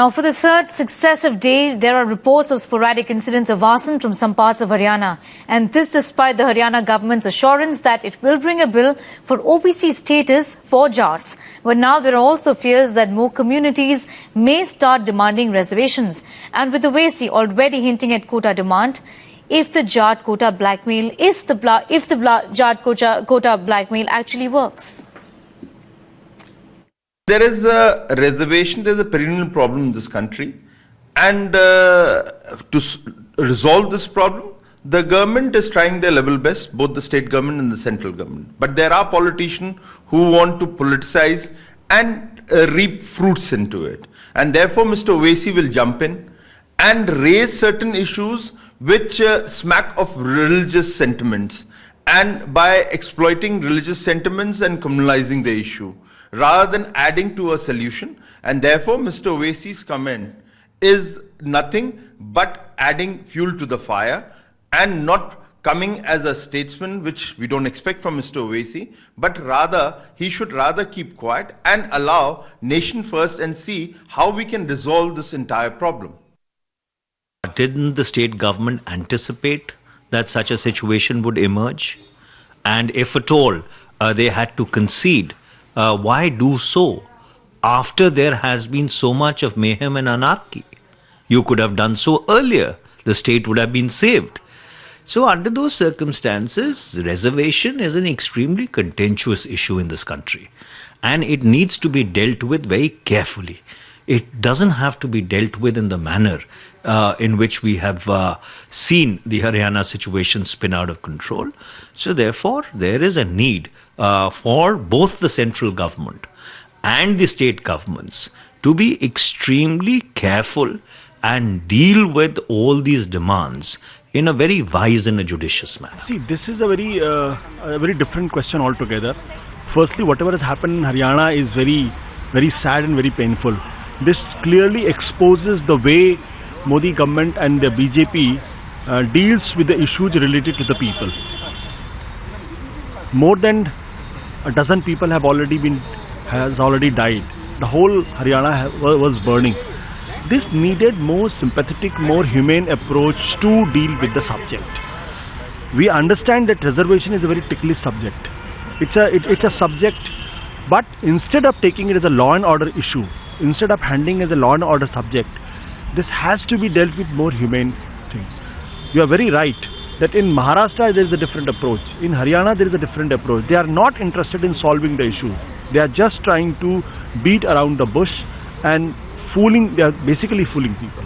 Now, for the third successive day, there are reports of sporadic incidents of arson from some parts of Haryana. And this despite the Haryana government's assurance that it will bring a bill for OBC status for JATs. But now there are also fears that more communities may start demanding reservations. And with Owaisi already hinting at quota demand, if the JAT quota blackmail quota blackmail actually works. There is a reservation, there is a perennial problem in this country, and to resolve this problem, the government is trying their level best, both the state government and the central government. But there are politicians who want to politicize and reap fruits into it. And therefore, Mr. Owaisi will jump in and raise certain issues which smack of religious sentiments, and by exploiting religious sentiments and criminalizing the issue, rather than adding to a solution. And therefore, Mr. Owaisi's comment is nothing but adding fuel to the fire and not coming as a statesman, which we don't expect from Mr. Owaisi, but rather, he should rather keep quiet and allow nation first and see how we can resolve this entire problem. Didn't the state government anticipate that such a situation would emerge? And if at all they had to concede, why do so after there has been so much of mayhem and anarchy? You could have done so earlier. The state would have been saved. So under those circumstances, reservation is an extremely contentious issue in this country. And it needs to be dealt with very carefully. It doesn't have to be dealt with in the manner in which we have seen the Haryana situation spin out of control. So therefore, there is a need for both the central government and the state governments to be extremely careful and deal with all these demands in a very wise and a judicious manner. See, this is a very different question altogether. Firstly, whatever has happened in Haryana is very, very sad and very painful. This clearly exposes the way Modi government and the BJP deals with the issues related to the people. More than a dozen people have already died. The whole Haryana was burning. This needed more sympathetic, more humane approach to deal with the subject. We understand that reservation is a very ticklish subject. It's a subject, but instead of taking it as a law and order issue, instead of handling it as a law and order subject, this has to be dealt with more humane things. You are very right that in Maharashtra there is a different approach. In Haryana there is a different approach. They are not interested in solving the issue. They are just trying to beat around the bush and they are basically fooling people.